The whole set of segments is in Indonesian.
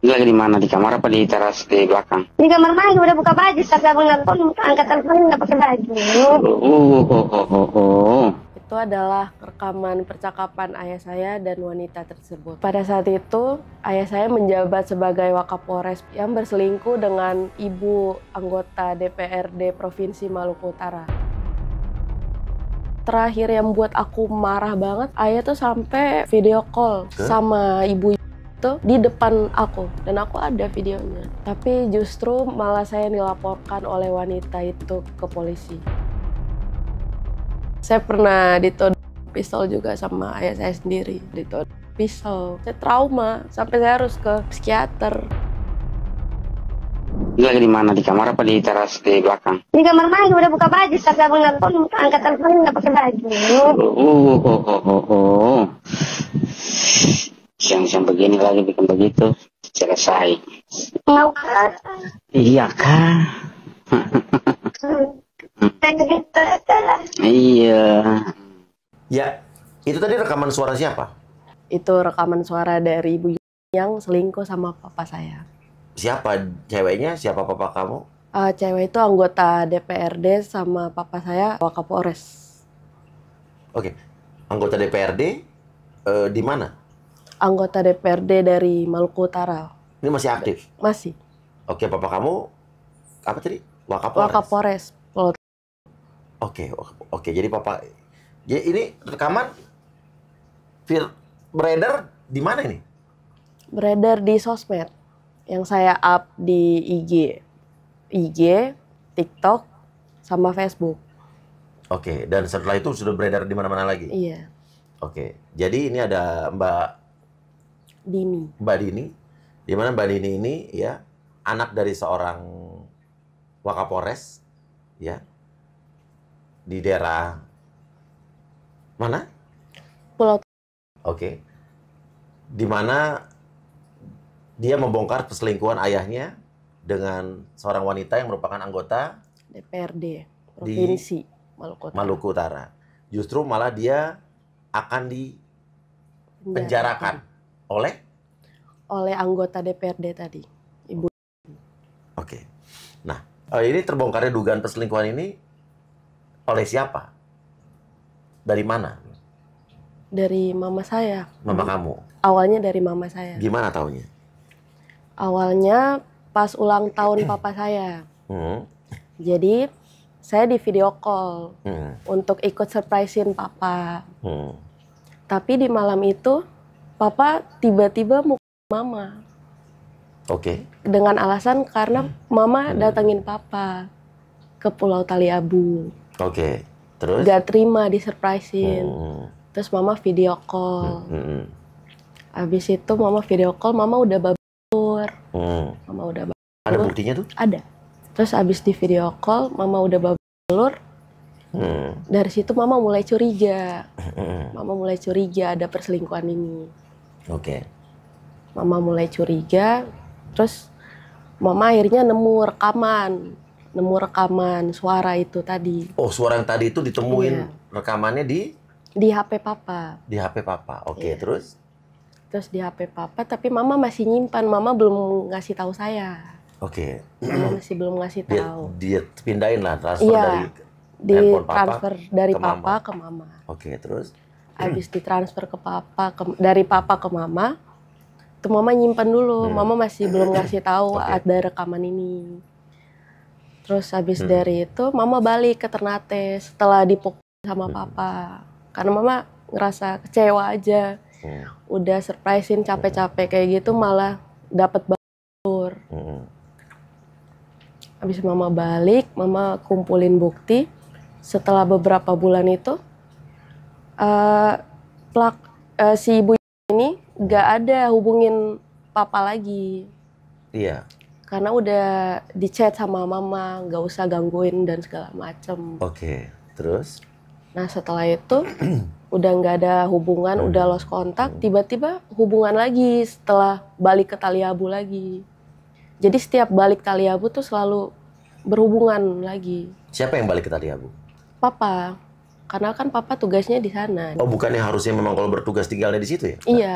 Lagi di mana? Di kamar apa di teras di belakang? Di kamar mandi udah buka baju, tapi abang nelpon, angkat telepon nggak pakai baju. Itu adalah rekaman percakapan ayah saya dan wanita tersebut. Pada saat itu, ayah saya menjabat sebagai Wakapolres yang berselingkuh dengan ibu anggota DPRD Provinsi Maluku Utara. Terakhir yang buat aku marah banget, ayah tuh sampai video call sama ibu itu di depan aku, dan aku ada videonya. Tapi justru malah saya dilaporkan oleh wanita itu ke polisi. Saya pernah ditodong pistol juga sama ayah saya sendiri, ditodong pistol. Saya trauma, sampai saya harus ke psikiater. Lagi di mana? Di kamar apa di teras di belakang? Di kamar mandi udah buka baju, tapi abang nelpon, angkat telepon nggak pakai baju. Siang-siang begini lagi bikin begitu, selesai. Mau kan? Iya kah? Iya. Ya, itu tadi rekaman suara siapa? Itu rekaman suara dari ibu yang selingkuh sama papa saya. Siapa ceweknya? Siapa papa kamu? Cewek itu anggota DPRD sama papa saya Wakapolres. Oke, anggota DPRD di mana? Anggota DPRD dari Maluku Utara. Ini masih aktif? Masih. Oke, papa kamu apa tadi? Wakapolres? Wakapolres. Oke, jadi papa... Jadi ini rekaman beredar di mana ini? Beredar di sosmed. Yang saya up di IG, TikTok, sama Facebook. Oke, dan setelah itu sudah beredar di mana-mana lagi? Iya. Oke, jadi ini ada Mbak Dini, di mana Mbak Dini ini ya anak dari seorang Wakapolres, ya, di daerah mana? Pulau. Oke, di mana dia membongkar perselingkuhan ayahnya dengan seorang wanita yang merupakan anggota DPRD Provinsi Maluku Utara. Justru malah dia akan dipenjarakan oleh anggota DPRD tadi, Ibu. Oke. Nah, ini terbongkarnya dugaan perselingkuhan ini oleh siapa? Dari mana? Dari mama saya. Mama kamu? Awalnya dari mama saya. Gimana taunya? Awalnya pas ulang tahun papa saya. Jadi saya di video call untuk ikut surprisein papa. Tapi di malam itu papa tiba-tiba mau ke mama. Oke. Dengan alasan karena mama datengin papa ke Pulau Taliabu. Oke. Terus? Gak terima di surprisein. Terus mama video call. Habis itu mama video call, mama udah babak belur. Mama udah babak belur. Ada buktinya tuh? Ada. Terus habis di video call, mama udah babak belur. Dari situ mama mulai curiga. Mama mulai curiga ada perselingkuhan ini. Oke. Mama mulai curiga. Terus mama akhirnya nemu rekaman suara itu tadi. Oh, suara yang tadi itu ditemuin rekamannya di HP papa. Di HP papa. Oke, terus? Terus di HP papa, tapi mama masih nyimpan. Mama belum ngasih tahu saya. Oke. Mama masih belum ngasih tahu. Dia pindahin lah, transfer dari handphone transfer dari ke papa mama. ke mama. Oke, terus? Habis ditransfer ke papa, dari papa ke mama, tuh mama nyimpan dulu. Mama masih belum ngasih tahu ada rekaman ini. Terus habis dari itu, mama balik ke Ternate setelah dipukul sama papa. Karena mama ngerasa kecewa aja. Udah surprisein capek-capek kayak gitu malah dapat balur. Habis mama balik, mama kumpulin bukti. Setelah beberapa bulan itu, si ibu ini gak ada hubungin papa lagi. Iya. Karena udah di chat sama mama, gak usah gangguin dan segala macem. Oke, terus? Nah setelah itu udah nggak ada hubungan, udah lost kontak, tiba-tiba hubungan lagi setelah balik ke Taliabu lagi. Jadi setiap balik Taliabu tuh selalu berhubungan lagi. Siapa yang balik ke Taliabu? Papa, karena kan papa tugasnya di sana. Oh, bukannya harusnya memang kalau bertugas tinggalnya di situ ya? Iya,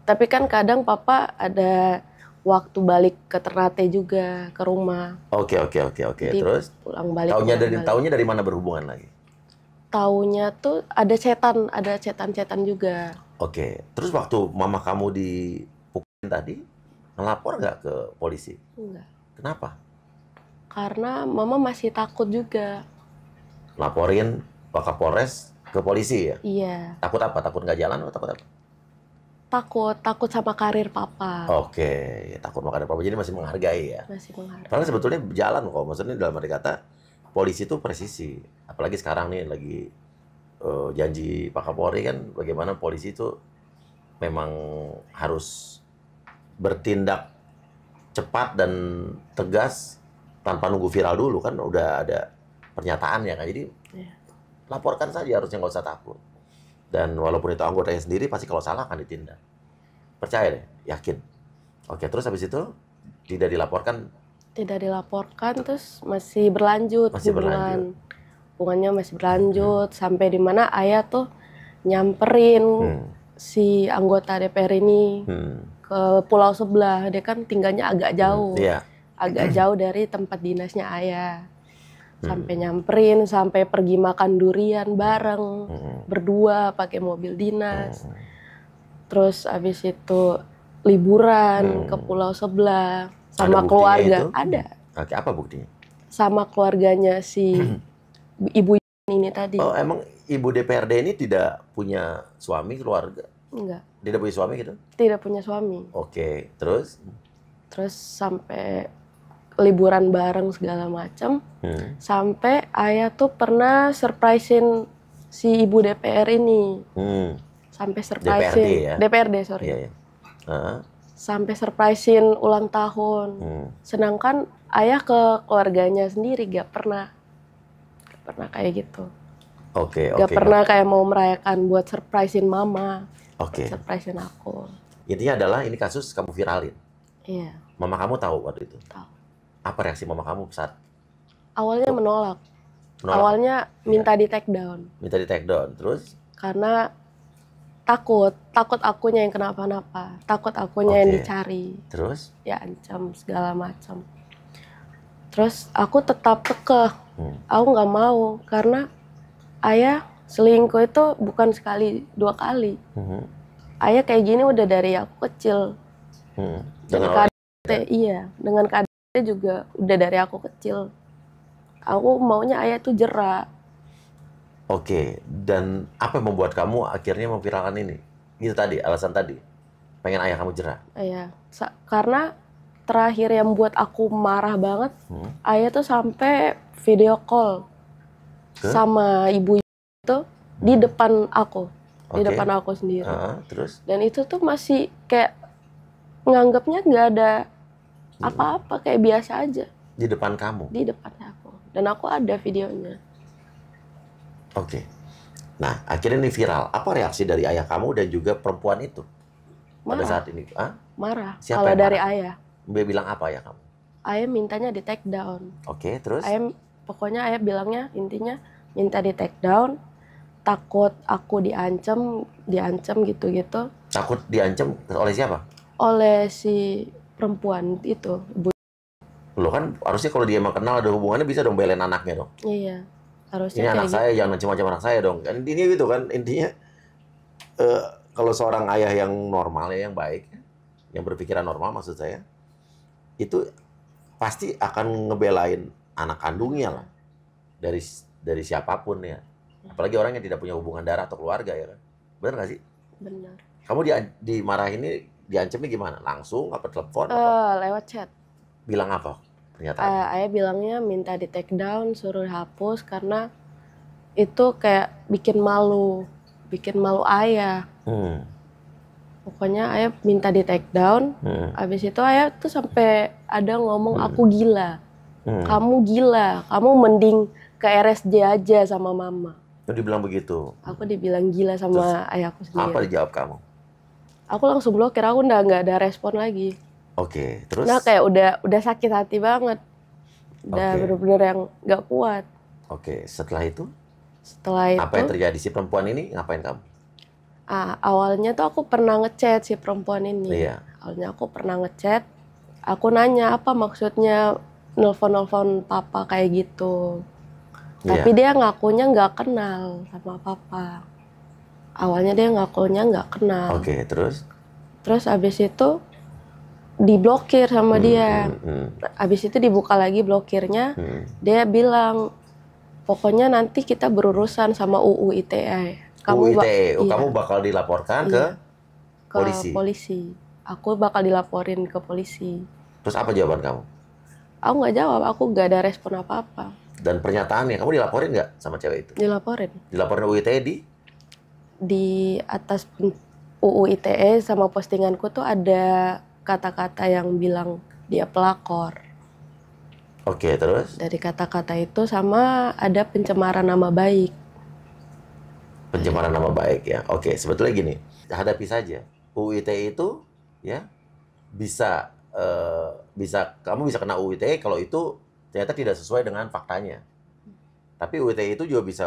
tapi kan kadang papa ada waktu balik ke Ternate juga ke rumah. Oke. Jadi Terus pulang balik. taunya dari mana berhubungan lagi? Taunya tuh ada cetan juga. Oke. Terus waktu mama kamu dipukulin tadi, ngelapor nggak ke polisi? Enggak. Kenapa? Karena mama masih takut juga. Laporin Pak Kapolres ke polisi ya? Iya. Takut apa? Takut nggak jalan atau takut apa? Takut sama karir papa. Oke, takut makan apa? Jadi masih menghargai ya? Masih mengharap. Karena sebetulnya jalan kok. Maksudnya dalam arti kata, polisi itu presisi. Apalagi sekarang nih lagi janji Pak Kapolri kan bagaimana polisi itu memang harus bertindak cepat dan tegas tanpa nunggu viral dulu kan udah ada pernyataannya kan. Jadi Iya. laporkan saja harusnya nggak usah takut. Dan walaupun itu anggotanya sendiri pasti kalau salah akan ditindak. Percaya deh, yakin. Oke, terus habis itu tidak dilaporkan. Tidak dilaporkan terus masih berlanjut hubungan. Hubungannya masih berlanjut sampai di mana ayah tuh nyamperin si anggota DPR ini ke pulau sebelah. Dia kan tinggalnya agak jauh. Iya. Agak jauh dari tempat dinasnya ayah. Sampai nyamperin, sampai pergi makan durian bareng, berdua pakai mobil dinas. Terus abis itu liburan ke pulau sebelah sama Ada keluarga. itu? Ada. Oke, apa buktinya? Sama keluarganya si ibu ini tadi. Oh, emang ibu DPRD ini tidak punya suami, keluarga? Enggak, Tidak punya suami gitu? tidak punya suami. Oke, terus? Terus sampai liburan bareng segala macam. Sampai ayah tuh pernah surprisein si ibu DPR ini. Sampai surprisein DPRD, sorry. Iya, iya. Sampai surprisein ulang tahun. Sedangkan ayah ke keluarganya sendiri gak pernah kayak gitu. Oke. Gak pernah kayak mau merayakan buat surprisein mama. Oke. Surprisein aku. Intinya adalah ini kasus kamu viralin. Iya. Mama kamu tahu waktu itu? Tahu. Apa reaksi mama kamu saat Awalnya menolak. menolak? Awalnya minta di take down. Minta di take down, terus? Karena takut akunya yang kenapa-napa, takut akunya yang dicari, Terus? ya ancam segala macam. Terus aku tetap kekeh, aku nggak mau karena ayah selingkuh itu bukan sekali 2 kali. Ayah kayak gini udah dari aku kecil. Dengan KDRT juga udah dari aku kecil. Aku maunya ayah tuh jerak. Oke, dan apa yang membuat kamu akhirnya memviralkan ini? Itu tadi, alasan tadi. Pengen ayah kamu jerak. Iya, karena terakhir yang buat aku marah banget, ayah tuh sampai video call sama ibu itu di depan aku. Di depan aku sendiri. Terus? Dan itu tuh masih kayak nganggapnya nggak ada apa-apa, kayak biasa aja. Di depan kamu? Di depan aku. Dan aku ada videonya. Oke. Nah, akhirnya ini viral. Apa reaksi dari ayah kamu dan juga perempuan itu? Pada Marah. saat ini? Marah. Siapa Kalau yang dari marah? ayah. Dia bilang apa ayah kamu? Ayah mintanya di take down. Oke, terus? Pokoknya ayah bilangnya intinya minta di take down. Takut aku diancam gitu-gitu. Takut diancam oleh siapa? Oleh si perempuan itu, ibu. Lo kan harusnya kalau dia emang kenal ada hubungannya bisa dong belain anaknya dong. Iya, harusnya Ini kayak anak saya, jangan macam-macam anak saya dong. Kan intinya gitu kan, intinya kalau seorang ayah yang normal ya, yang baik, yang berpikiran normal maksud saya, itu pasti akan ngebelain anak kandungnya lah. Dari siapapun ya. Apalagi orang yang tidak punya hubungan darah atau keluarga ya kan. Benar nggak sih? Benar. Kamu dimarahin ini, diancamnya gimana? Langsung apa telepon? Lewat chat. Bilang apa? Pernyataan. Ayah bilangnya minta di take down, suruh hapus karena itu kayak bikin malu ayah. Pokoknya ayah minta di take down. Abis itu ayah tuh sampai ada ngomong aku gila. Kamu gila, kamu mending ke RSJ aja sama mama. Lu dibilang begitu. Aku dibilang gila sama ayahku sendiri. Apa dijawab kamu? Aku langsung blokir, aku udah nggak ada respon lagi. Oke, terus? Nah kayak udah sakit hati banget. Udah bener-bener yang nggak kuat. Oke, setelah itu? Setelah itu. Apa yang terjadi? Si perempuan ini ngapain kamu? Awalnya tuh aku pernah ngechat si perempuan ini. Iya. Awalnya aku pernah ngechat. Aku nanya apa maksudnya nelpon-nelpon papa kayak gitu. Tapi dia ngakunya nggak kenal sama papa. Awalnya dia ngakunya nggak kenal. Oke, terus? Terus abis itu diblokir sama dia. Abis itu dibuka lagi blokirnya. Dia bilang, pokoknya nanti kita berurusan sama UU ITE. UU ITE, iya, kamu bakal dilaporkan ke polisi? Aku bakal dilaporin ke polisi. Terus apa jawaban kamu? Aku nggak jawab, aku nggak ada respon apa-apa. Dan pernyataannya, kamu dilaporin nggak sama cewek itu? Dilaporin. Dilaporin UU ITE di atas UU ITE sama postinganku tuh ada kata-kata yang bilang dia pelakor. Oke, terus? Dari kata-kata itu sama ada pencemaran nama baik. Pencemaran nama baik ya. Oke, sebetulnya gini, hadapi saja. UU ITE itu ya bisa kamu bisa kena UU ITE kalau itu ternyata tidak sesuai dengan faktanya. Tapi UU ITE itu juga bisa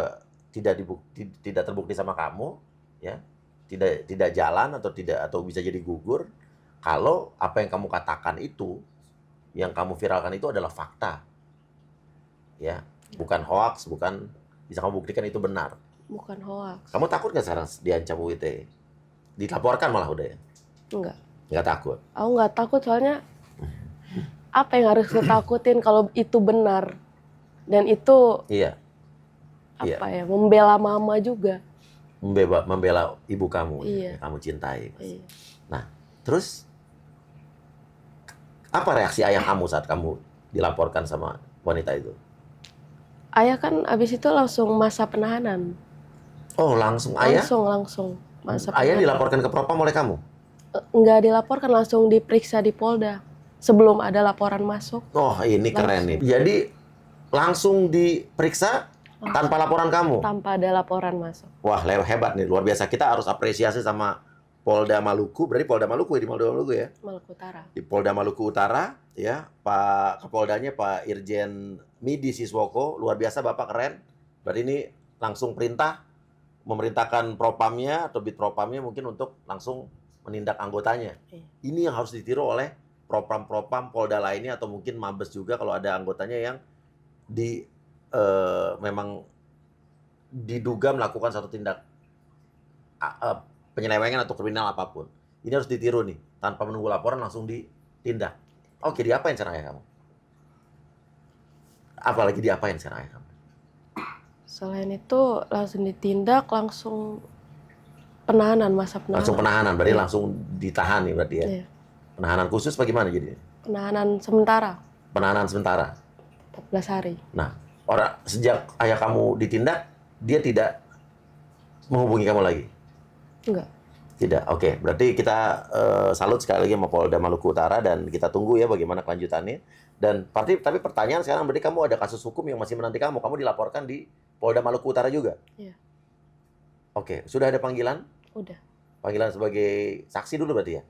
tidak terbukti sama kamu ya. Tidak jalan atau bisa jadi gugur kalau apa yang kamu katakan itu, yang kamu viralkan itu adalah fakta. Ya, bukan hoax, bukan bisa kamu buktikan itu benar. Bukan hoax. Kamu takut nggak sekarang diancam UU ITE? Dilaporkan malah udah ya? Enggak. Nggak takut? Aku nggak takut soalnya apa yang harus kutakutin kalau itu benar. Dan itu apa ya, membela mama juga. Membela ibu kamu yang kamu cintai. Iya. Nah, terus apa reaksi ayah kamu saat kamu dilaporkan sama wanita itu? Ayah kan abis itu langsung masa penahanan. Oh, langsung ayah? Langsung masa penahanan. Ayah dilaporkan ke propam oleh kamu? Enggak dilaporkan, langsung diperiksa di Polda sebelum ada laporan masuk. Oh, ini keren nih. Jadi langsung diperiksa tanpa laporan kamu? Tanpa ada laporan masuk. Wah, hebat nih, luar biasa. Kita harus apresiasi sama Polda Maluku. Berarti Polda Maluku ya, di Polda Maluku ya? Maluku Utara. Di Polda Maluku Utara ya, Pak Kapoldanya Pak Irjen Midi Siswoko, luar biasa, Bapak keren. Berarti ini langsung perintah memerintahkan propamnya atau bid propamnya mungkin untuk langsung menindak anggotanya. Ini yang harus ditiru oleh propam-propam Polda lainnya atau mungkin Mabes juga kalau ada anggotanya yang memang diduga melakukan satu tindak penyelewengan atau kriminal apapun. Ini harus ditiru nih, tanpa menunggu laporan langsung ditindak. Oke, diapain sekarang ayah kamu? Apalagi diapain sekarang ayah kamu? Selain itu langsung ditindak, langsung penahanan, masa penahanan. Langsung penahanan, berarti langsung ditahan nih berarti ya? Iya. Penahanan khusus bagaimana jadi? Penahanan sementara. Penahanan sementara? 14 hari. Nah, sejak ayah kamu ditindak, dia tidak menghubungi kamu lagi? Enggak. Tidak, oke. Berarti kita salut sekali lagi sama Polda Maluku Utara dan kita tunggu ya bagaimana kelanjutannya. Dan tapi pertanyaan sekarang, berarti kamu ada kasus hukum yang masih menanti kamu. Kamu dilaporkan di Polda Maluku Utara juga? Iya. Oke, sudah ada panggilan? Udah. Panggilan sebagai saksi dulu berarti ya?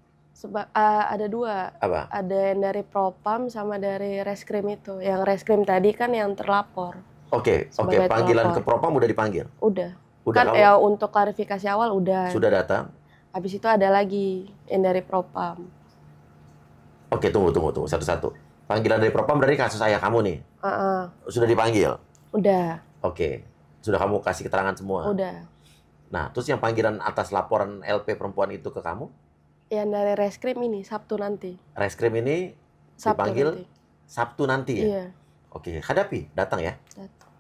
Ada dua. Apa? Ada yang dari Propam sama dari Reskrim itu. Yang Reskrim tadi kan yang terlapor. Oke. Panggilan ke Propam udah dipanggil? Udah kan ya untuk klarifikasi awal udah. Sudah datang? Habis itu ada lagi yang dari Propam. Oke, tunggu satu-satu. Panggilan dari Propam berarti kasus ayah kamu nih? Sudah dipanggil? Udah. Oke. Sudah kamu kasih keterangan semua? Udah. Nah, terus yang panggilan atas laporan LP perempuan itu ke kamu? Yang dari Reskrim ini Sabtu nanti. Reskrim ini dipanggil Sabtu nanti ya? Iya. Oke, hadapi, datang ya?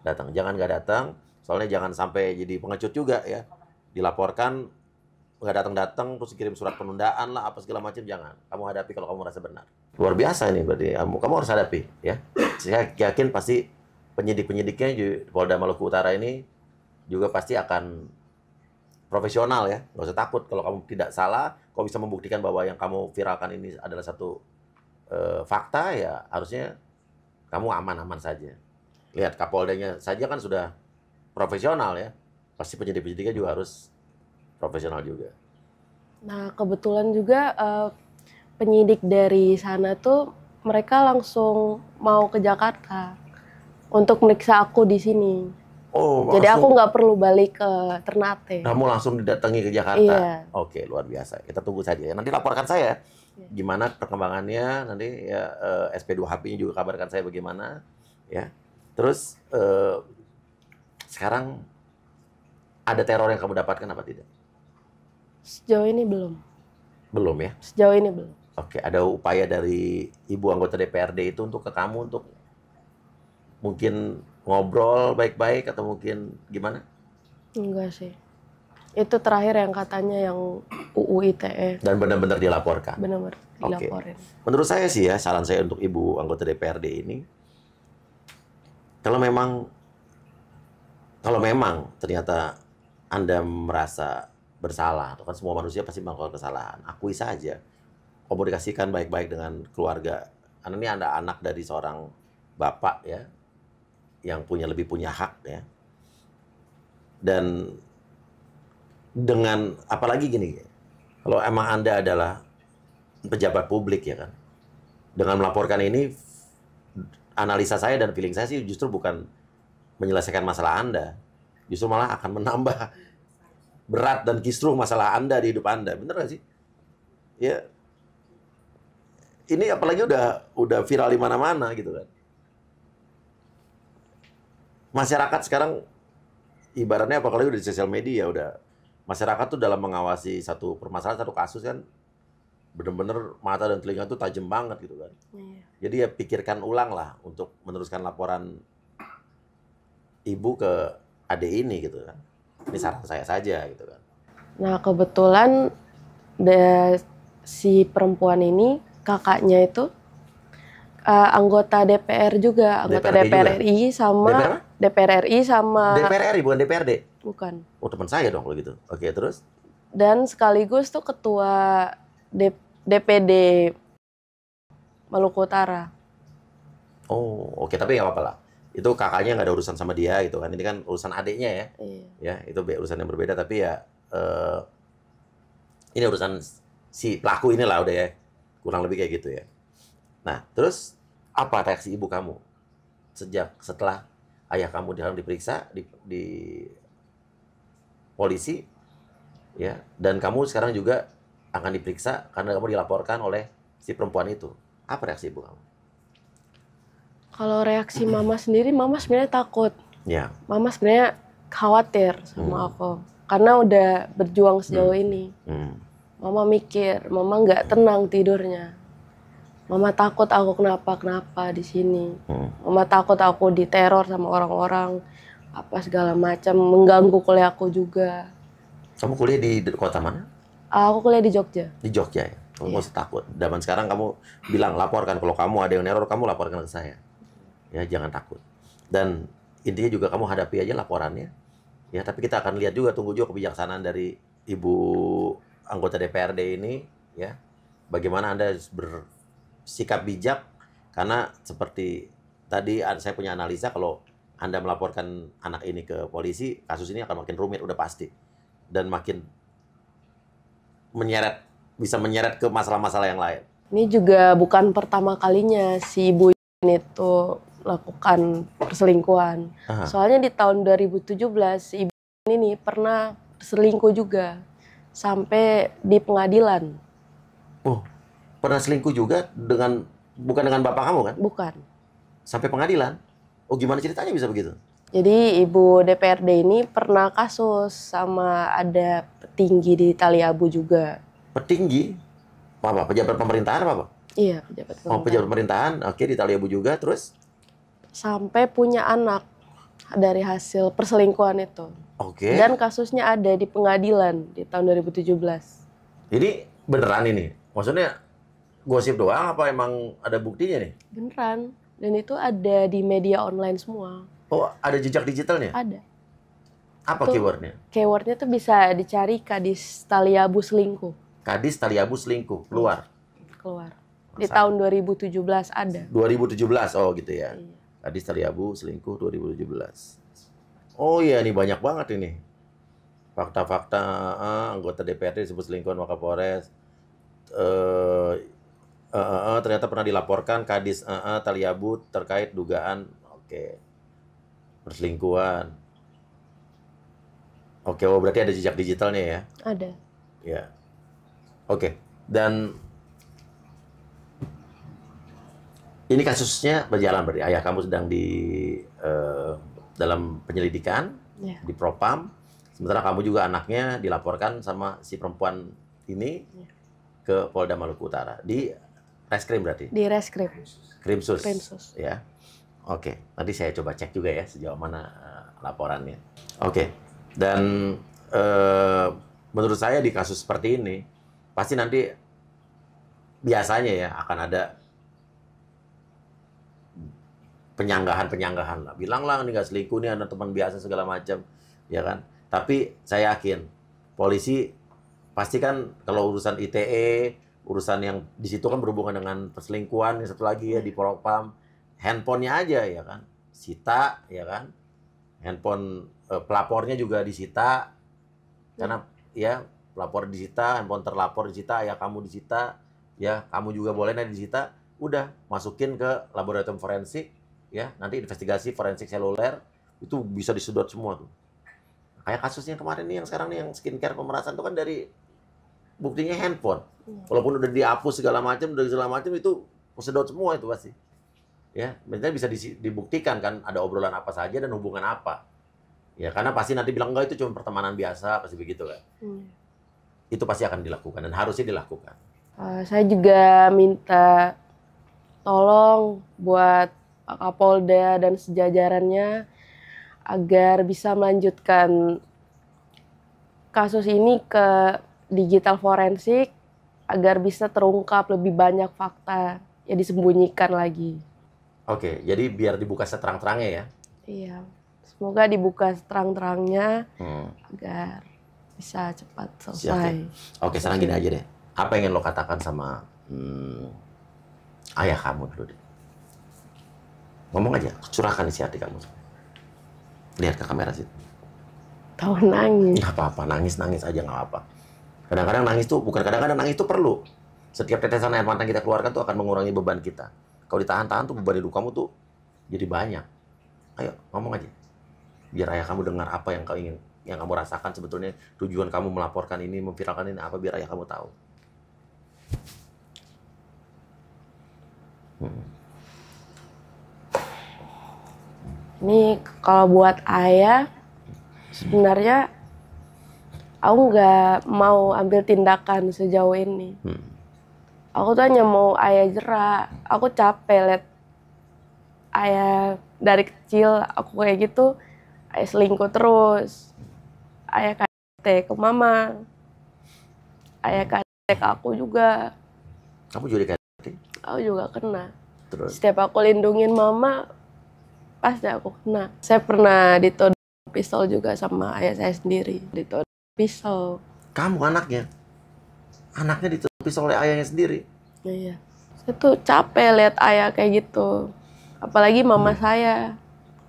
Datang. Jangan nggak datang, soalnya jangan sampai jadi pengecut juga ya. Dilaporkan nggak datang terus kirim surat penundaan lah apa segala macam, jangan. Kamu hadapi kalau kamu merasa benar. Luar biasa ini berarti kamu harus hadapi ya. Saya yakin pasti penyidik-penyidiknya di Polda Maluku Utara ini juga pasti akan profesional ya. Nggak usah takut kalau kamu tidak salah, kalau bisa membuktikan bahwa yang kamu viralkan ini adalah satu fakta, ya harusnya kamu aman-aman saja. Lihat Kapoldanya saja kan sudah profesional ya. Pasti penyidik-penyidiknya juga harus profesional juga. Nah, kebetulan juga penyidik dari sana tuh mereka langsung mau ke Jakarta untuk meriksa aku di sini. Oh, jadi aku nggak perlu balik ke Ternate. Kamu langsung didatangi ke Jakarta? Iya. Oke, luar biasa. Kita tunggu saja ya. Nanti laporkan saya gimana perkembangannya nanti ya, SP2HP-nya juga kabarkan saya bagaimana ya. Terus sekarang ada teror yang kamu dapatkan apa tidak? Sejauh ini belum. Belum ya? Sejauh ini belum. Oke, ada upaya dari ibu anggota DPRD itu untuk ke kamu untuk mungkin ngobrol baik-baik atau mungkin gimana? Enggak sih. Itu terakhir yang katanya yang UU ITE. Dan benar-benar dilaporkan. Benar-benar Oke. dilaporin. Menurut saya sih ya, saran saya untuk ibu anggota DPRD ini, kalau memang ternyata Anda merasa bersalah, kan semua manusia pasti melakukan kesalahan, akui saja, komunikasikan baik-baik dengan keluarga. Karena ini Anda anak dari seorang bapak ya, yang lebih punya hak ya. Dan dengan apalagi gini, kalau emang Anda adalah pejabat publik ya kan, dengan melaporkan ini, analisa saya dan feeling saya sih justru bukan menyelesaikan masalah Anda, justru malah akan menambah berat dan kisruh masalah Anda di hidup Anda. Bener nggak sih? Ya, ini apalagi udah viral di mana-mana gitu kan. Masyarakat sekarang ibaratnya apalagi udah di sosial media, udah masyarakat tuh dalam mengawasi satu permasalahan, satu kasus kan bener-bener mata dan telinga tuh tajam banget gitu kan. Iya. Jadi ya pikirkan ulang lah untuk meneruskan laporan ibu ke adik ini gitu kan. Ini saran saya saja gitu kan. Nah, kebetulan si perempuan ini kakaknya itu anggota DPR juga, anggota DPR RI sama DPR apa? DPR RI sama DPR RI bukan DPRD. bukan. Oh, teman saya dong kalau gitu. Oke, terus? Dan sekaligus tuh ketua DPD Maluku Utara. Oh, oke, tapi nggak apa-apa lah. Itu kakaknya nggak ada urusan sama dia gitu kan. Ini kan urusan adiknya ya. Iya. Ya, itu urusan yang berbeda, tapi ya ini urusan si pelaku inilah udah ya. Kurang lebih kayak gitu ya. Nah, terus apa reaksi ibu kamu setelah ayah kamu diperiksa di polisi ya, dan kamu sekarang juga akan diperiksa karena kamu dilaporkan oleh si perempuan itu. Apa reaksi ibu kamu? Kalau reaksi mama sendiri, mama sebenarnya takut. Ya. Mama sebenarnya khawatir sama aku karena udah berjuang sejauh ini. Mama mikir, mama nggak tenang tidurnya. Mama takut aku kenapa di sini. Mama takut aku diteror sama orang-orang apa segala macam, mengganggu kuliah aku juga. Kamu kuliah di kota mana? Aku kuliah di Jogja. Di Jogja ya. Kamu nggak usah takut. Zaman sekarang kamu bilang laporkan, kalau kamu ada yang neror kamu laporkan ke saya. Ya, jangan takut. Dan intinya juga kamu hadapi aja laporannya. Ya, tapi kita akan lihat juga, tunggu juga kebijaksanaan dari ibu anggota DPRD ini ya. Bagaimana Anda bersikap bijak, karena seperti tadi saya punya analisa, kalau Anda melaporkan anak ini ke polisi, kasus ini akan makin rumit udah pasti. Dan makin bisa menyeret ke masalah-masalah yang lain. Ini juga bukan pertama kalinya si ibu ini tuh melakukan perselingkuhan. Aha. Soalnya di tahun 2017 si ibu ini pernah selingkuh juga sampai di pengadilan. Oh, pernah selingkuh juga bukan dengan bapak kamu kan? Bukan. Sampai pengadilan? Oh, gimana ceritanya bisa begitu? Jadi ibu DPRD ini pernah kasus sama ada petinggi di Taliabu juga. Petinggi? Apa? Pejabat pemerintahan apa? Iya, pejabat pemerintahan. Oh, pejabat pemerintahan. Oke, di Taliabu juga. Terus? Sampai punya anak dari hasil perselingkuhan itu. Oke. Dan kasusnya ada di pengadilan di tahun 2017. Ini beneran ini? Maksudnya gosip doang apa emang ada buktinya nih? Beneran. Dan itu ada di media online semua. Oh, ada jejak digitalnya? Ada. Apa Itu keywordnya? Keywordnya tuh bisa dicari Kadis Taliabu selingkuh. Kadis Taliabu selingkuh. Keluar? Keluar. Di tahun 2017 ada. 2017, oh gitu ya. Iya. Kadis Taliabu selingkuh 2017. Oh iya, ini banyak banget ini. Fakta-fakta anggota DPRD disebut selingkuhan Wakapolres. Ternyata pernah dilaporkan Kadis Taliabu terkait dugaan perselingkuhan. Oke, oh berarti ada jejak digitalnya ya? Ada. Ya. Oke. Dan Ini kasusnya berjalan berarti ayah kamu sedang dalam penyelidikan Ya. di Propam, sementara kamu juga anaknya dilaporkan sama si perempuan ini ke Polda Maluku Utara di Reskrim berarti, Di reskrim. Krimsus, Krimsus. ya. Oke, nanti saya coba cek juga ya sejauh mana laporannya. Oke, dan menurut saya di kasus seperti ini pasti nanti biasanya ya akan ada penyanggahan lah. Bilang lah ini nggak selingkuh, nih ada teman biasa segala macam, ya kan? Tapi saya yakin polisi pasti kan kalau urusan ITE, urusan yang di situ kan berhubungan dengan perselingkuhan, yang satu lagi ya di Propam, handphonenya aja ya kan, sita ya kan, handphone pelapornya juga disita, karena ya pelapor disita, handphone terlapor disita, ya kamu disita, ya kamu juga boleh disita, udah masukin ke laboratorium forensik. Ya, nanti investigasi forensik seluler itu bisa disedot semua tuh. Kayak kasusnya kemarin nih yang sekarang nih yang skincare pemerasan itu kan dari buktinya handphone. Walaupun udah dihapus segala macam itu sedot semua itu pasti. Ya, berarti bisa dibuktikan kan ada obrolan apa saja dan hubungan apa. Ya, karena pasti nanti bilang enggak itu cuma pertemanan biasa, pasti begitu kan. Itu pasti akan dilakukan dan harusnya dilakukan. Saya juga minta tolong buat Pak Kapolda dan sejajarannya agar bisa melanjutkan kasus ini ke digital forensik agar bisa terungkap lebih banyak fakta yang disembunyikan lagi. Oke, jadi biar dibuka seterang-terangnya ya. Iya, semoga dibuka seterang-terangnya agar bisa cepat selesai. Oke, sekarang gini aja deh. Apa yang ingin lo katakan sama ayah kamu dulu deh? Ngomong aja, curahkan isi hati kamu. Lihat ke kamera situ. Tahu nangis. Nggak apa-apa, nangis aja nggak apa-apa. Kadang-kadang nangis tuh, bukan kadang-kadang nangis tuh perlu. Setiap tetesan air mata yang kita keluarkan tuh akan mengurangi beban kita. Kalau ditahan-tahan tuh beban hidup kamu tuh jadi banyak. Ayo, ngomong aja. Biar ayah kamu dengar apa yang kau ingin, yang kamu rasakan sebetulnya tujuan kamu melaporkan ini, memviralkan ini apa, biar ayah kamu tahu. Ini kalau buat ayah, sebenarnya aku nggak mau ambil tindakan sejauh ini. Aku tuh hanya mau ayah jerak. Aku capek liat ayah dari kecil aku kayak gitu, ayah selingkuh terus. Ayah KDRT ke mama. Ayah KDRT ke aku juga. Kamu juga KDRT? Aku juga kena. Terus? Setiap aku lindungin mama, pasti aku kena. Saya pernah ditodong pistol juga sama ayah saya sendiri. Ditodong pistol. Kamu anaknya? Anaknya ditodong pistol oleh ayahnya sendiri? Iya. Saya tuh capek lihat ayah kayak gitu. Apalagi mama saya.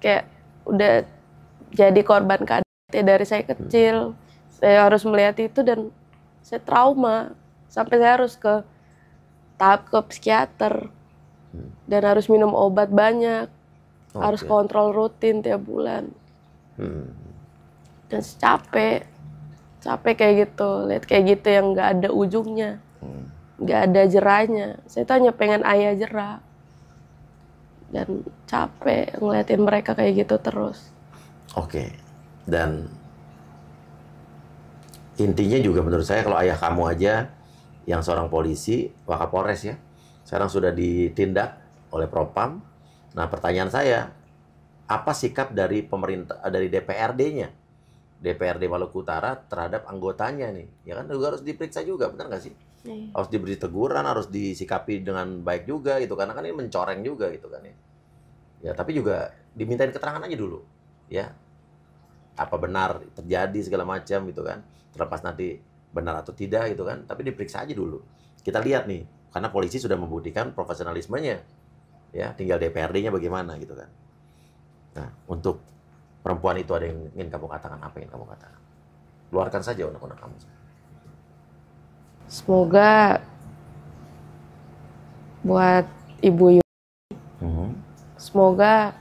Kayak udah jadi korban KDRT dari saya kecil. Saya harus melihat itu dan saya trauma. Sampai saya harus ke tahap ke psikiater. Dan harus minum obat banyak. Harus kontrol rutin tiap bulan. Dan capek kayak gitu, lihat kayak gitu yang nggak ada ujungnya, nggak ada jerahnya. Saya tuh hanya pengen ayah jerah, dan capek ngeliatin mereka kayak gitu terus. Oke, dan intinya juga menurut saya kalau ayah kamu aja yang seorang polisi, Wakapolres ya, sekarang sudah ditindak oleh Propam. Nah, pertanyaan saya, apa sikap dari pemerintah, dari DPRD-nya, DPRD Maluku Utara terhadap anggotanya nih? Ya kan juga harus diperiksa juga, benar nggak sih? Harus diberi teguran, harus disikapi dengan baik juga gitu, karena kan ini mencoreng juga gitu kan ya. Ya, tapi juga dimintain keterangan aja dulu, ya. Apa benar terjadi segala macam gitu kan? Terlepas nanti benar atau tidak gitu kan, tapi diperiksa aja dulu. Kita lihat nih, karena polisi sudah membuktikan profesionalismenya. Ya, tinggal DPRD-nya bagaimana gitu kan. Nah, untuk perempuan itu ada yang ingin kamu katakan, apa yang kamu katakan? Keluarkan saja unek-unek kamu. Semoga buat Ibu Yu, semoga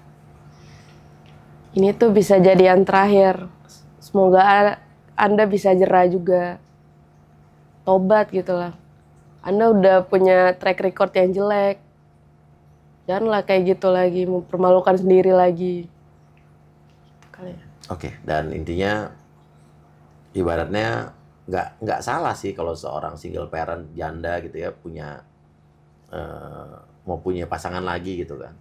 ini tuh bisa jadi yang terakhir. Semoga Anda bisa jerah juga, tobat gitu lah. Anda udah punya track record yang jelek. Janganlah kayak gitu lagi, mempermalukan sendiri lagi. Kali ya. Oke, dan intinya ibaratnya nggak salah sih kalau seorang single parent janda gitu ya punya mau punya pasangan lagi gitu kan.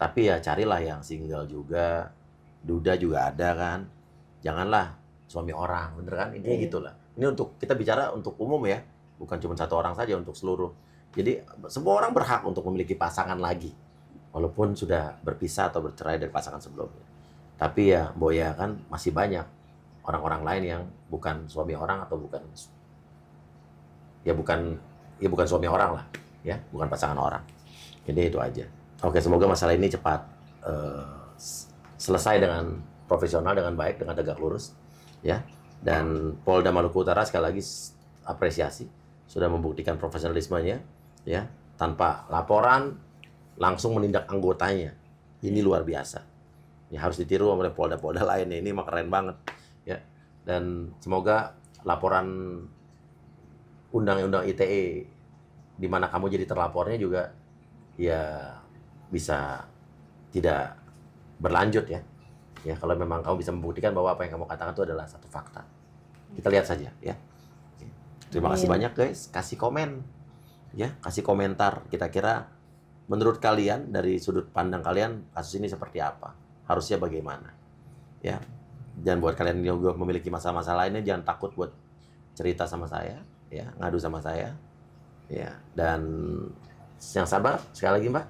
Tapi ya carilah yang single juga, duda juga ada kan. Janganlah suami orang, bener kan? Intinya gitulah. Ini untuk kita bicara untuk umum ya, bukan cuma satu orang saja, untuk seluruh. Jadi semua orang berhak untuk memiliki pasangan lagi, walaupun sudah berpisah atau bercerai dari pasangan sebelumnya. Tapi ya Boya kan masih banyak orang-orang lain yang bukan suami orang atau bukan suami orang lah, ya, bukan pasangan orang. Jadi itu aja. Oke, semoga masalah ini cepat selesai dengan profesional, dengan baik, dengan tegak lurus, ya. Dan Polda Maluku Utara sekali lagi apresiasi sudah membuktikan profesionalismenya, ya, tanpa laporan langsung menindak anggotanya. Ini luar biasa. Ya, harus ditiru oleh polda-polda lainnya. Ini mah keren banget, ya. Dan semoga laporan undang-undang ITE di mana kamu jadi terlapornya juga ya bisa tidak berlanjut ya. Ya, kalau memang kamu bisa membuktikan bahwa apa yang kamu katakan itu adalah satu fakta. Kita lihat saja ya. Terima kasih banyak guys, kasih komen ya, kasih komentar kira-kira menurut kalian dari sudut pandang kalian kasus ini seperti apa? Harusnya bagaimana? Ya. Dan buat kalian yang juga memiliki masalah-masalah lainnya jangan takut buat cerita sama saya ya, ngadu sama saya. Ya, dan yang sabar sekali lagi Mbak.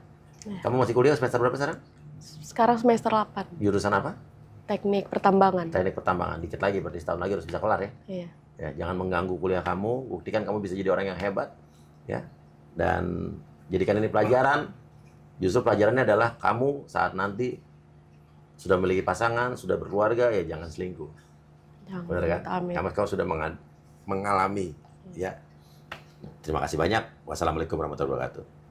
Ya. Kamu masih kuliah semester berapa sekarang? Sekarang semester 8. Jurusan apa? Teknik pertambangan. Teknik pertambangan. Dikit lagi, berarti setahun lagi harus bisa kelar ya. Iya. Ya, jangan mengganggu kuliah kamu. Buktikan kamu bisa jadi orang yang hebat, ya. Dan jadikan ini pelajaran. Justru pelajarannya adalah kamu saat nanti sudah memiliki pasangan, sudah berkeluarga, ya jangan selingkuh. Jangan. Benar kan? Amin. Kamu sudah mengalami, ya. Terima kasih banyak. Wassalamualaikum warahmatullahi wabarakatuh.